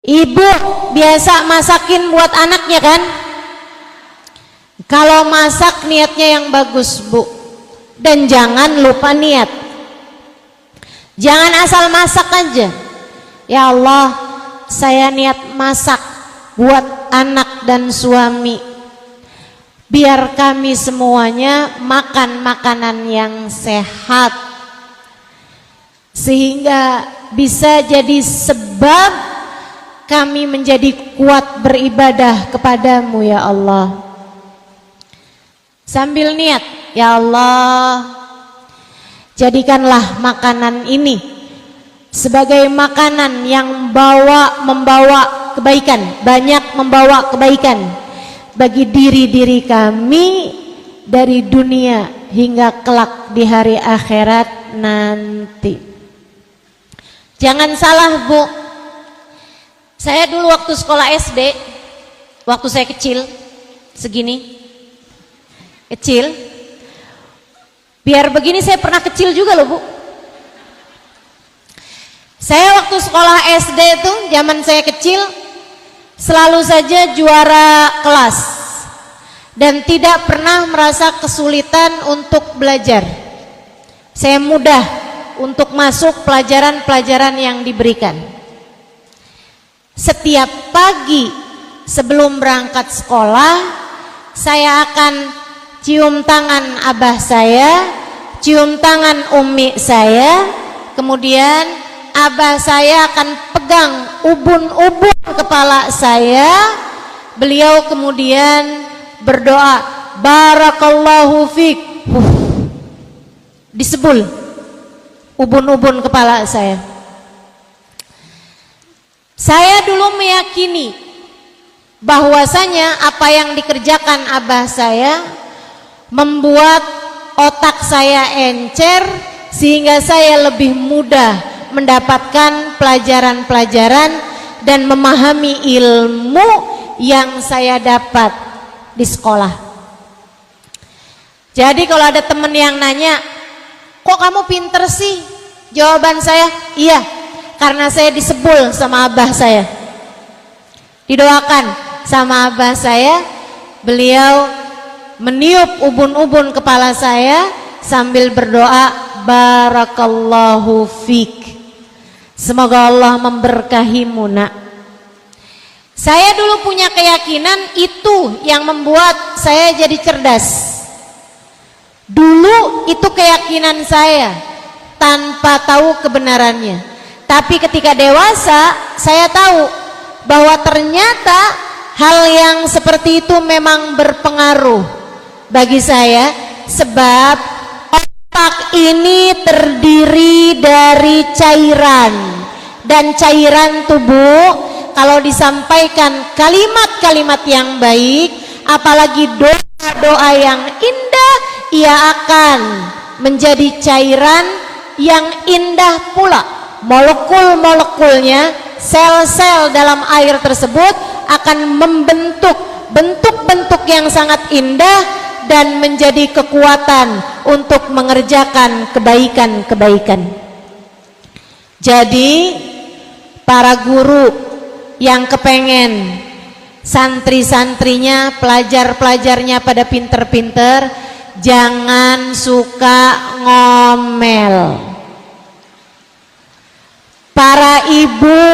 Ibu biasa masakin buat anaknya kan? Kalau masak niatnya yang bagus, Bu. Dan jangan lupa niat. Jangan asal masak aja. Ya Allah, saya niat masak buat anak dan suami. Biar kami semuanya makan makanan yang sehat. Sehingga bisa jadi sebab kami menjadi kuat beribadah kepadamu ya Allah. Sambil niat, ya Allah, jadikanlah makanan ini sebagai makanan yang membawa kebaikan, banyak membawa kebaikan bagi diri-diri kami dari dunia hingga kelak di hari akhirat nanti. Jangan salah, Bu. Saya dulu waktu sekolah SD, waktu saya kecil, segini, kecil, biar begini saya pernah kecil juga loh, Bu. Saya waktu sekolah SD itu, zaman saya kecil, selalu saja juara kelas dan tidak pernah merasa kesulitan untuk belajar. Saya mudah untuk masuk pelajaran-pelajaran yang diberikan. Setiap pagi sebelum berangkat sekolah, saya akan cium tangan abah saya, cium tangan umi saya, kemudian abah saya akan pegang ubun-ubun kepala saya. Beliau kemudian berdoa, barakallahu fik, disebul ubun-ubun kepala saya. Saya dulu meyakini bahwasanya apa yang dikerjakan abah saya membuat otak saya encer sehingga saya lebih mudah mendapatkan pelajaran-pelajaran dan memahami ilmu yang saya dapat di sekolah. Jadi kalau ada teman yang nanya, kok kamu pinter sih? Jawaban saya, iya, karena saya disebul sama abah saya, didoakan sama abah saya. Beliau meniup ubun-ubun kepala saya sambil berdoa, barakallahu fik, semoga Allah memberkahimu nak. Saya dulu punya keyakinan itu yang membuat saya jadi cerdas. Dulu itu keyakinan saya tanpa tahu kebenarannya. Tapi ketika dewasa, saya tahu bahwa ternyata hal yang seperti itu memang berpengaruh bagi saya, sebab otak ini terdiri dari cairan, dan cairan tubuh kalau disampaikan kalimat-kalimat yang baik, apalagi doa-doa yang indah, ia akan menjadi cairan yang indah pula. Molekul-molekulnya, sel-sel dalam air tersebut akan membentuk bentuk-bentuk yang sangat indah dan menjadi kekuatan untuk mengerjakan kebaikan-kebaikan. Jadi para guru yang kepengen santri-santrinya, pelajar-pelajarnya pada pinter-pinter, jangan suka ngomel. Para ibu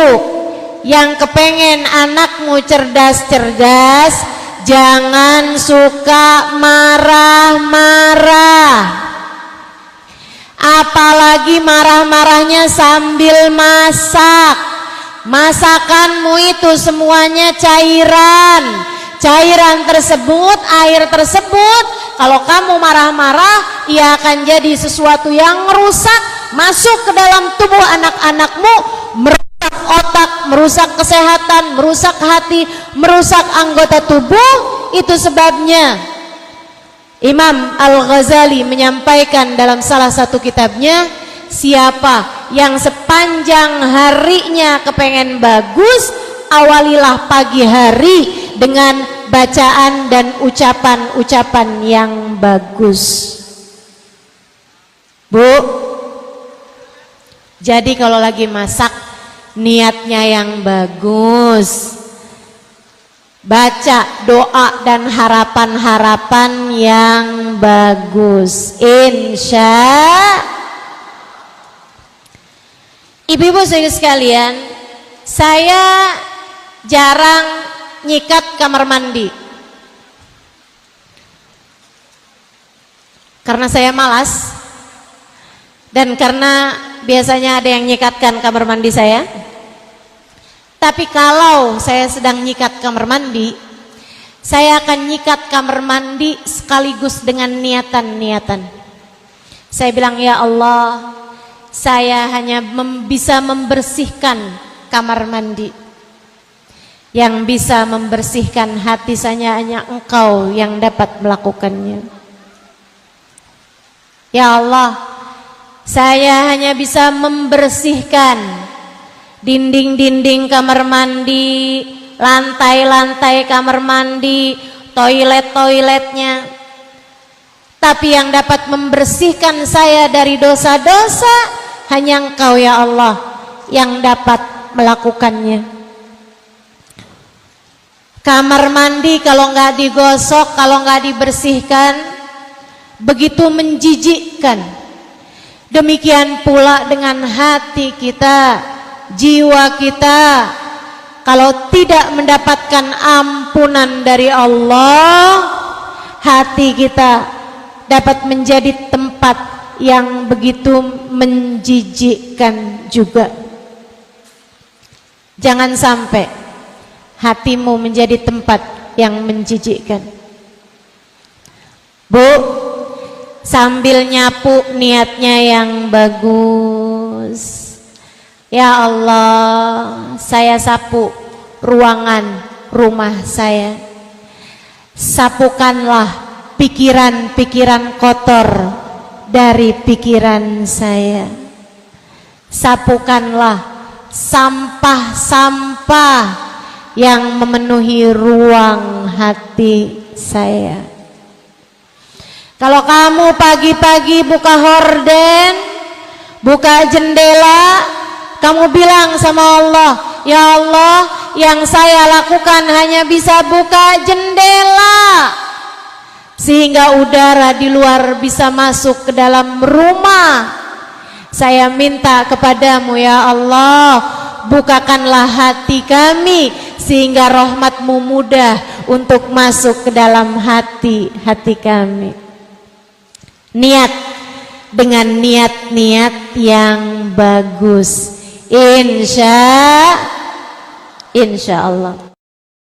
yang kepengen anakmu cerdas-cerdas, jangan suka marah-marah. Apalagi marah-marahnya sambil masak. Masakanmu itu semuanya cairan. Cairan tersebut, air tersebut, kalau kamu marah-marah, ia akan jadi sesuatu yang merusak, masuk ke dalam tubuh anak-anakmu, merusak otak, merusak kesehatan, merusak hati, merusak anggota tubuh. Itu sebabnya Imam Al-Ghazali menyampaikan dalam salah satu kitabnya, siapa yang sepanjang harinya kepengen bagus, awalilah pagi hari dengan bacaan dan ucapan-ucapan yang bagus. Bu, jadi kalau lagi masak, niatnya yang bagus, baca doa dan harapan-harapan yang bagus. Ibu-ibu sekalian, saya jarang nyikat kamar mandi karena saya malas dan karena biasanya ada yang nyikatkan kamar mandi saya. Tapi kalau saya sedang nyikat kamar mandi, saya akan nyikat kamar mandi sekaligus dengan niatan-niatan. Saya bilang, ya Allah, saya hanya bisa membersihkan kamar mandi. Yang bisa membersihkan hati saya hanya Engkau yang dapat melakukannya. Ya Allah, saya hanya bisa membersihkan dinding-dinding kamar mandi, lantai-lantai kamar mandi, toilet-toiletnya. Tapi yang dapat membersihkan saya dari dosa-dosa hanya Engkau ya Allah yang dapat melakukannya. Kamar mandi kalau nggak digosok, kalau nggak dibersihkan, begitu menjijikkan. Demikian pula dengan hati kita, jiwa kita, kalau tidak mendapatkan ampunan dari Allah, hati kita dapat menjadi tempat yang begitu menjijikkan juga. Jangan sampai hatimu menjadi tempat yang menjijikkan. Bu, sambil nyapu niatnya yang bagus. Ya Allah, saya sapu ruangan rumah saya. Sapukanlah pikiran-pikiran kotor dari pikiran saya. Sapukanlah sampah-sampah yang memenuhi ruang hati saya. Kalau kamu pagi-pagi buka horden, buka jendela, kamu bilang sama Allah, ya Allah, yang saya lakukan hanya bisa buka jendela sehingga udara di luar bisa masuk ke dalam rumah. Saya minta kepadamu ya Allah, bukakanlah hati kami sehingga rahmat-Mu mudah untuk masuk ke dalam hati-hati kami. Niat dengan niat-niat yang bagus, insya Allah.